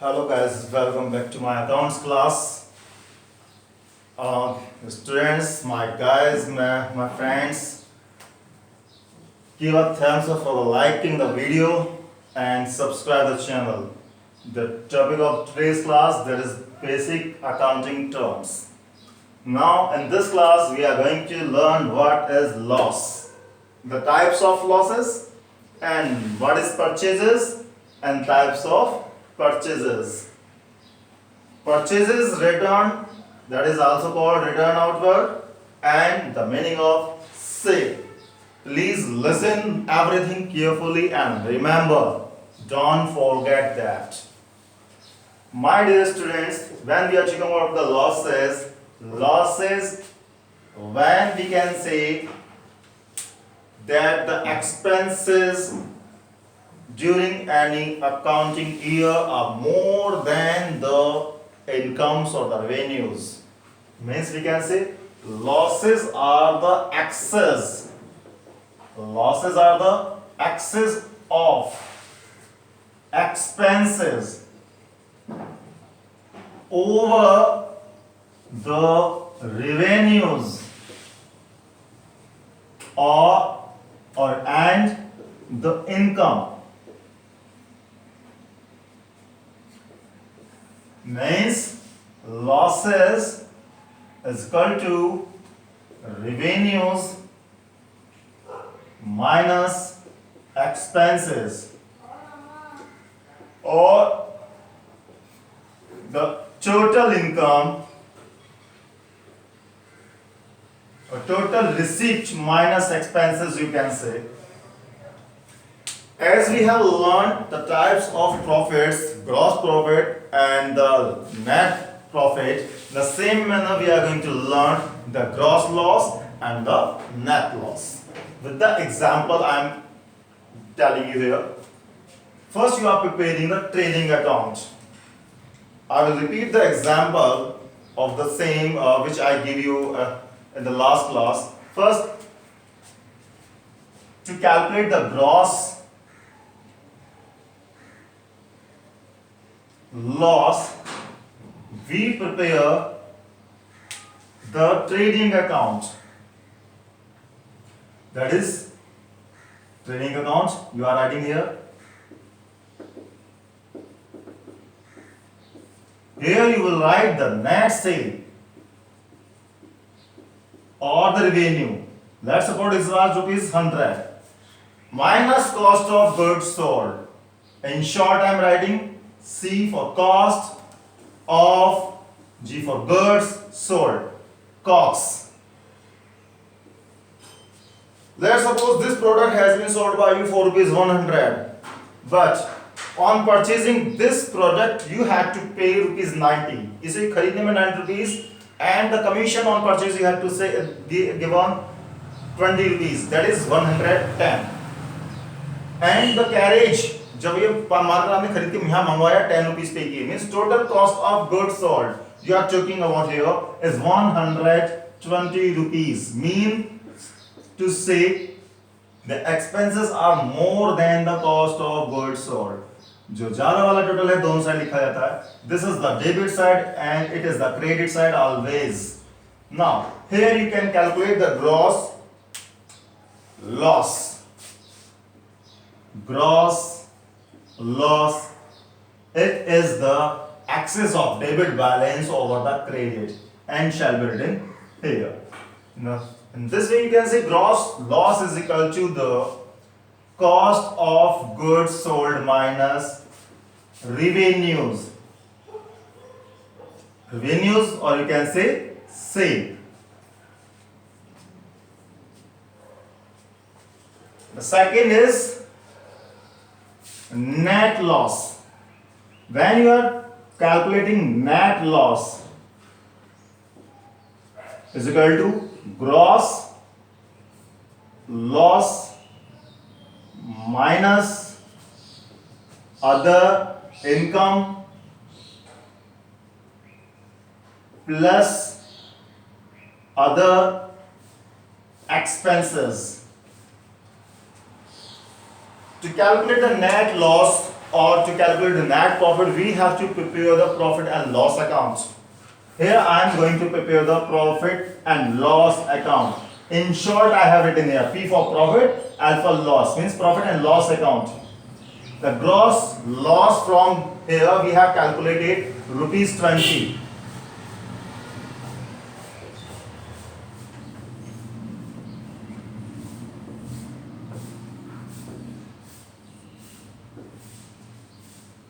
Hello guys, welcome back to my accounts class. Students, my guys, my friends, give a thumbs up for liking the video and subscribe the channel. The topic of today's class, that is basic accounting terms. Now in this class we are going to learn what is loss, the types of losses, and what is purchases and types of purchases. Purchases return, that is also called return outward, and the meaning of sale. Please listen everything carefully and remember, don't forget that. My dear students, when we are talking about the losses, when we can say that the expenses during any accounting year are more than the incomes or the revenues. Means we can say losses are the excess. Losses are the excess of expenses over the revenues or and the income. Means losses is equal to revenues minus expenses, or the total income or total receipt minus expenses, you can say. As we have learned the types of profits, gross profit and the net profit, the same manner we are going to learn the gross loss and the net loss. With the example I am telling you here. First you are preparing the trading account. I will repeat the example of the same which I give you in the last class. First, to calculate the gross loss, we prepare the trading account. That is trading account, you are writing here. Here you will write the net sale or the revenue. Let's suppose it was rupees 100 minus cost of goods sold. In short I am writing C for cost of, G for goods sold, COGS. Let's suppose this product has been sold by you for rupees 100, but on purchasing this product you had to pay rupees 90. इसे खरीदने में 90 rupees and the commission on purchase you have to say give on 20 rupees, that is 110. And the carriage, जब ये market आपने खरीद के यहाँ मंगवाया 10 rupees पे किए, means total cost of goods sold you are talking about here is 120 rupees. Mean to say the expenses are more than the cost of goods sold. जो ज्यादा वाला टोटल है दोनों साइड लिखा जाता है. This is the debit side and it is the credit side always. Now here you can calculate the gross loss. Gross loss, it is the excess of debit balance over the credit and shall be written here. Now in this way you can say gross loss is equal to the cost of goods sold minus revenues. Revenues, or you can say sale. The second is net loss. When you are calculating net loss is equal to gross loss minus other income plus other expenses. To calculate the net loss, or to calculate the net profit, we have to prepare the profit and loss account. Here I am going to prepare the profit and loss account. In short, I have written here P for profit, L for loss, means profit and loss account. The gross loss from here we have calculated rupees 20.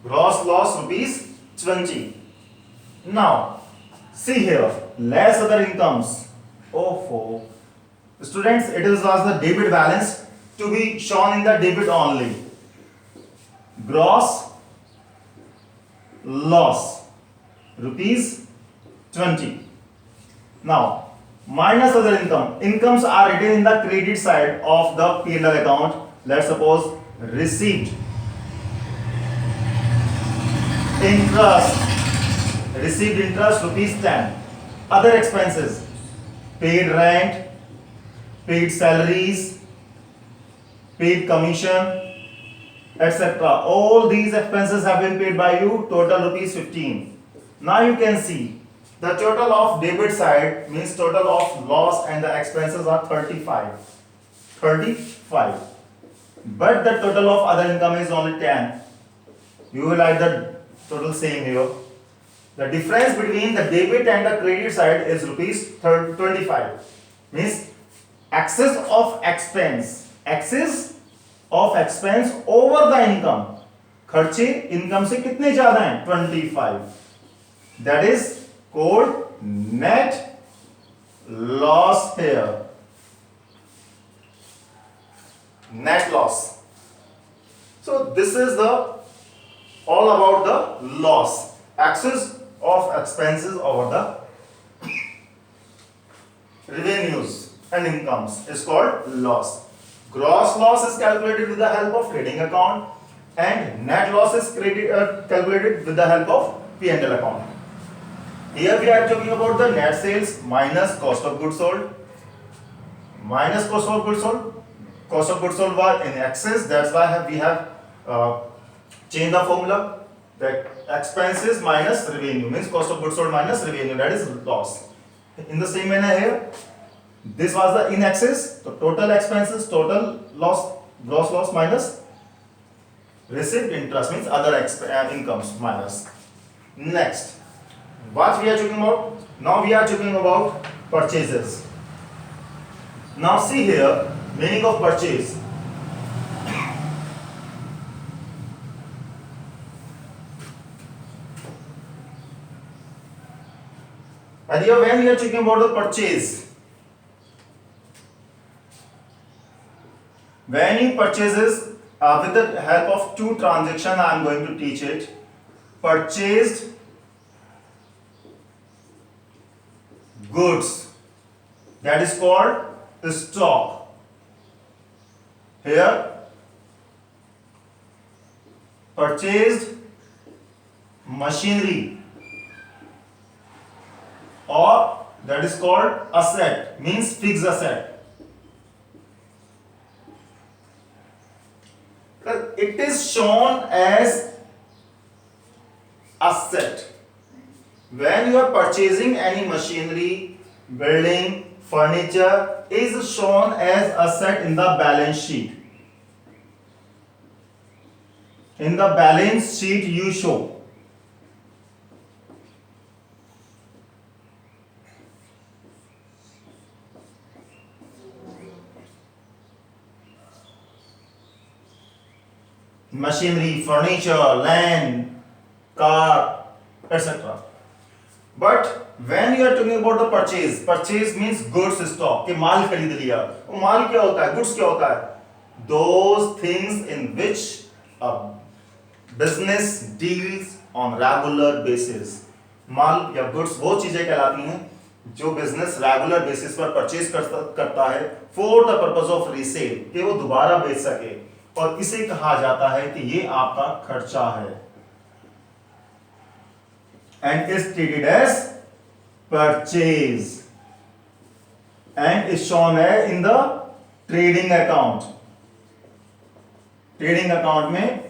Gross loss rupees 20. Now, see here, less other incomes. Oh, students, it is as the debit balance to be shown in the debit only. Gross loss rupees 20. Now, minus other income. Incomes are written in the credit side of the P&L account. Let's suppose received. Interest, received interest rupees 10. Other expenses, paid rent, paid salaries, paid commission, etc. All these expenses have been paid by you, total rupees 15. Now you can see the total of debit side means total of loss and the expenses are 35. 35. But the total of other income is only 10. You will write the total same here. The difference between the debit and the credit side is rupees 25. Means excess of expense over the income. खर्चे income से कितने ज्यादा हैं? 25. That is called net loss here. Net loss. So this is the all about the loss, excess of expenses over the revenues and incomes is called loss. Gross loss is calculated with the help of trading account and net loss is calculated with the help of P&L account. Here we are talking about the net sales minus cost of goods sold. Minus cost of goods sold. Cost of goods sold was in excess, that's why we have change the formula. The expenses minus revenue means cost of goods sold minus revenue, that is loss. In the same manner here, this was the in excess, the total expenses, total loss, gross loss minus received interest means other incomes minus. Next, what we are talking about? Now we are talking about purchases. Now see here, meaning of purchase. And here when we are talking about the purchase, when you purchases with the help of two transactions, I am going to teach it. Purchased goods, that is called stock. Here purchased machinery, or that is called asset, means fixed asset. It is shown as asset when you are purchasing any machinery, building, furniture is shown as asset in the balance sheet. In the balance sheet you show. Machinery, furniture, land, car, etc. But when you are talking about the purchase means goods stock. कि माल खरीद लिया. वो माल क्या होता है? Goods क्या होता है? Those things in which a business deals on regular basis. माल या goods वो चीजें कहलाती हैं जो बिजनेस रेगुलर बेसिस पर परचेज करता है for the purpose of resale, कि वो दोबारा बेच सके, और इसे कहा जाता है कि ये आपका खर्चा है, and is treated as purchase and is shown है in the trading account. Trading account में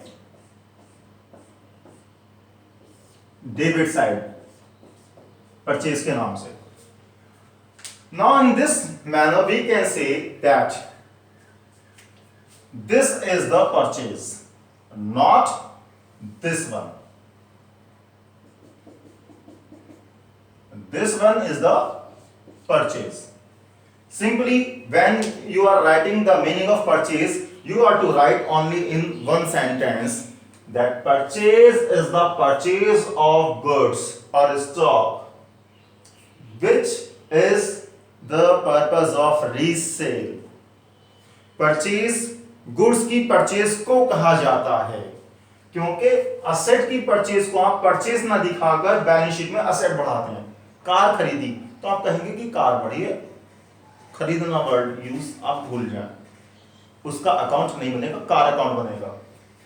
डेबिट साइड परचेज के नाम से. Now in this manner we can say that this is the purchase, not this one. This one is the purchase. Simply when you are writing the meaning of purchase, you are to write only in one sentence that purchase is the purchase of goods or stock which is the purpose of resale. Purchase goods की purchase को कहा जाता है क्योंकि asset की purchase को आप purchase ना दिखाकर बैलेंस शीट में असेट बढ़ाते हैं. कार खरीदी तो आप कहेंगे कि कार बढ़ी है, खरीदना वर्ड यूज आप भूल जाएं, उसका अकाउंट नहीं बनेगा, कार अकाउंट बनेगा.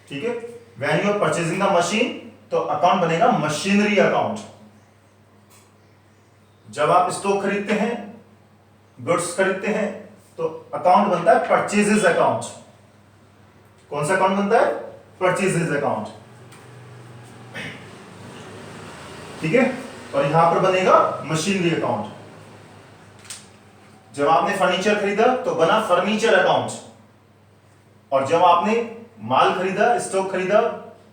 ठीक है. When you are purchasing the machine तो अकाउंट बनेगा मशीनरी अकाउंट. जब आप स्टॉक खरीदते हैं, गुड्स खरीदते हैं तो अकाउंट बनता है परचेजेस अकाउंट. कौन सा अकाउंट बनता है? Purchases account. ठीक है. और यहां पर बनेगा मशीनरी अकाउंट. जब आपने फर्नीचर खरीदा तो बना फर्नीचर अकाउंट, और जब आपने माल खरीदा, स्टॉक खरीदा,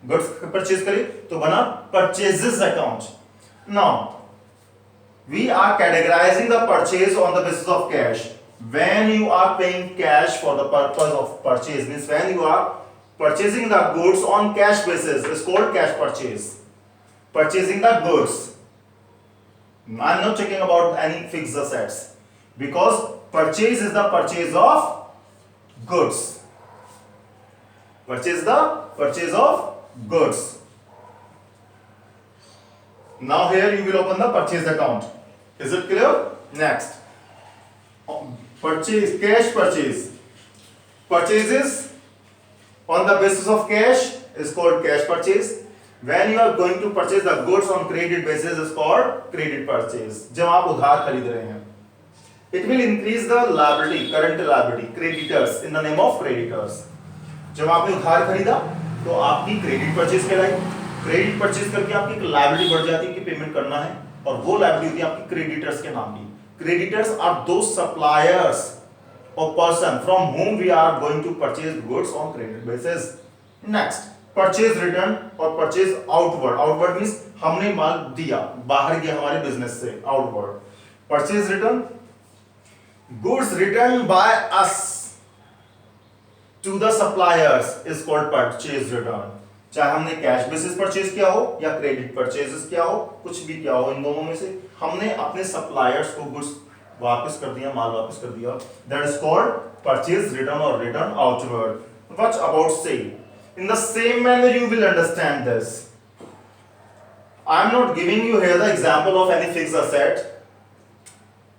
गुड्स परचेज करे तो बना purchases account. Now we are categorizing the purchase on the basis of cash. When you are paying cash for the purpose of purchase, means when you are purchasing the goods on cash basis, is called cash purchase. Purchasing the goods. I am not talking about any fixed assets because purchase is the purchase of goods. Purchase the purchase of goods. Now here you will open the purchase account. Is it clear? Next, purchase, cash purchase. Purchases on the basis of cash is called cash purchase. When you are going to purchase the goods on credit basis is called credit purchase. जब आप उधार खरीद रहे हैं, it will increase the liability, current liability, creditors in the name of creditors. जब आपने उधार खरीदा तो आपकी क्रेडिट परचेज कहलाई. क्रेडिट परचेज करके आपकी लायबिलिटी बढ़ जाती है कि पेमेंट करना है, और वो लायबिलिटी होती है आपकी क्रेडिटर्स के नाम की. क्रेडिटर्स आर दो सप्लायर्स और person from whom we are going to purchase goods on credit basis. Next, purchase return और परचेज आउटवर्ड. आउटवर्ड मींस हमने माल दिया, बाहर गया हमारे बिजनेस से, outward. Purchase return, goods return by us to the suppliers is called purchase return. चाहे हमने कैश बेसिस परचेज किया हो या क्रेडिट परचेजेस किया हो, कुछ भी किया हो, इन दोनों में से हमने अपने सप्लायर्स को गुड्स वापस कर दिया, माल वापस कर दिया, that is called purchase return और return outward. What about sale? In the same manner you will understand this. I am not giving you here the example of any fixed asset,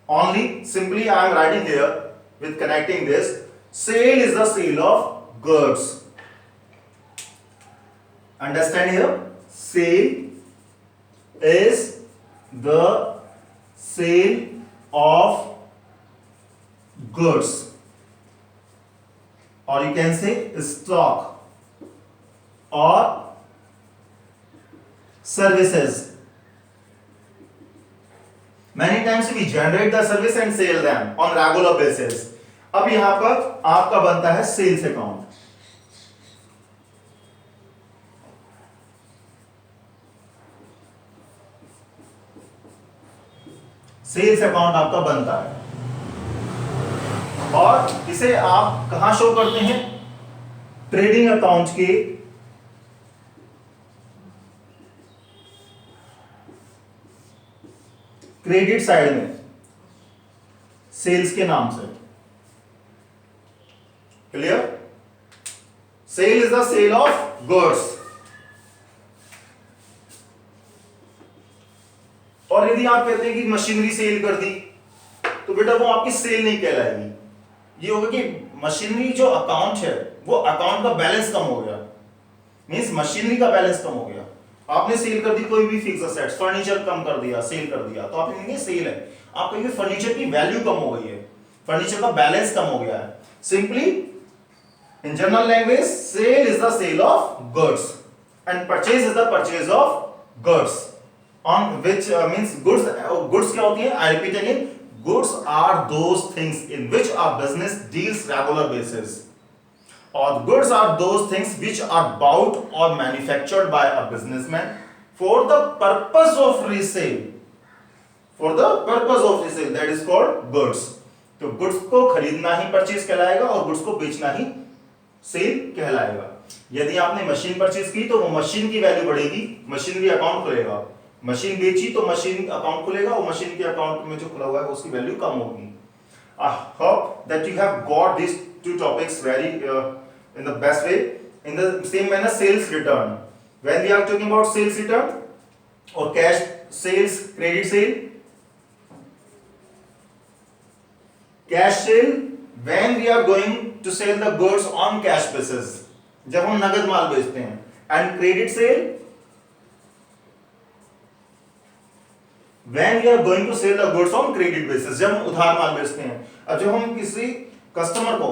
only simply I am writing here with connecting this. Sale is the sale of goods. Understand here? Sale is the sale of goods, or you can say stock or services. Many times we generate the service and sell them on regular basis. अब यहां पर आपका बनता है sales account. Sales account आपका बनता है, और इसे आप कहां शो करते हैं? ट्रेडिंग अकाउंट के क्रेडिट साइड में सेल्स के नाम से. Clear? Sale is the sale of goods. और यदि आप कहते हैं कि मशीनरी सेल कर दी तो बेटा वो आपकी सेल नहीं कहलाएगी. ये होगा कि मशीनरी जो अकाउंट है वो अकाउंट का बैलेंस कम हो गया, मींस मशीनरी का बैलेंस कम हो गया. आपने सेल कर दी कोई भी फिक्स असेट्स, फर्नीचर कम कर दिया, सेल कर दिया, तो आप कहेंगे सेल है. आप कहेंगे फर्नीचर की वैल्यू कम हो गई है, फर्नीचर का बैलेंस कम हो गया है. Simply in general language, sale is the sale of goods and purchase is the purchase of goods on which means goods क्या होती है? I repeat again, goods are those things in which a business deals regular basis, or goods are those things which are bought or manufactured by a businessman for the purpose of resale. For the purpose of resale, that is called goods. तो goods को खरीदना ही purchase कहलाएगा और goods को बेचना ही cell कहलाएगा. यदि आपने मशीन परचेज की तो वो मशीन की वैल्यू बढ़ेगी, मशीनरी अकाउंट खुलेगा. मशीन बेची तो मशीन अकाउंट खुलेगा और मशीन के अकाउंट में जो खुला हुआ है उसकी वैल्यू कम होगी. I hope that you have got these two topics very in the best way. In the same manner, sales return. When we are talking about sales return or cash sales, credit sale, cash sale, when we are going to sell the goods on cash basis, जब हम नगद माल बेचते हैं, and credit sale, when we are going to sell the goods on credit basis, जब हम उधार माल बेचते हैं. अब जब हम किसी कस्टमर को,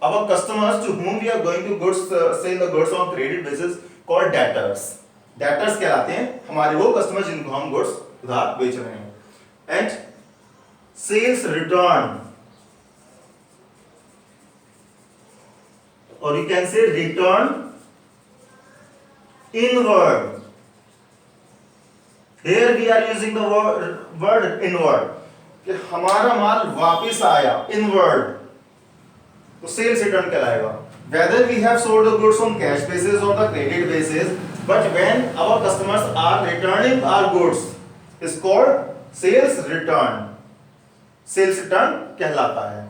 our customers to whom we are going to sell the goods on credit basis called debtors. Debtors कहलाते हैं हमारे वो कस्टमर जिनको हम गुड्स उधार बेच रहे हैं. And sales return, or you can say return inward. Here we are using the word inward, कि हमारा माल वापस आया inward, तो sales return कहलाएगा. Whether we have sold the goods on cash basis or the credit basis, but when our customers are returning our goods, is called sales return. Sales return कहलाता है.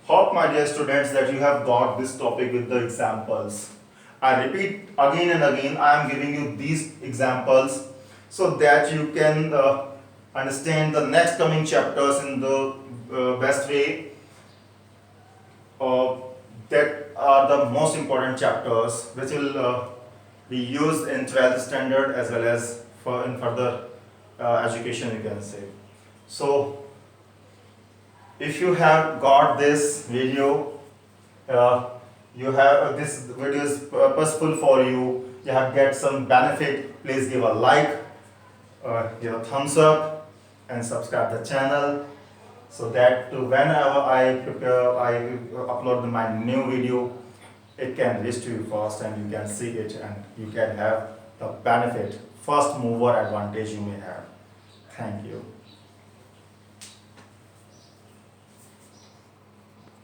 Hope my dear students that you have got this topic with the examples. I repeat again and again, I am giving you these examples so that you can understand the next coming chapters in the best way. That are the most important chapters which will be used in 12th standard as well as in further education, you can say. So if you have got this video, you have this video is purposeful for you, you have get some benefit, please give a like, give a thumbs up and subscribe the channel, so that whenever I upload my new video, it can reach to you fast and you can see it and you can have the benefit, first mover advantage you may have. Thank you.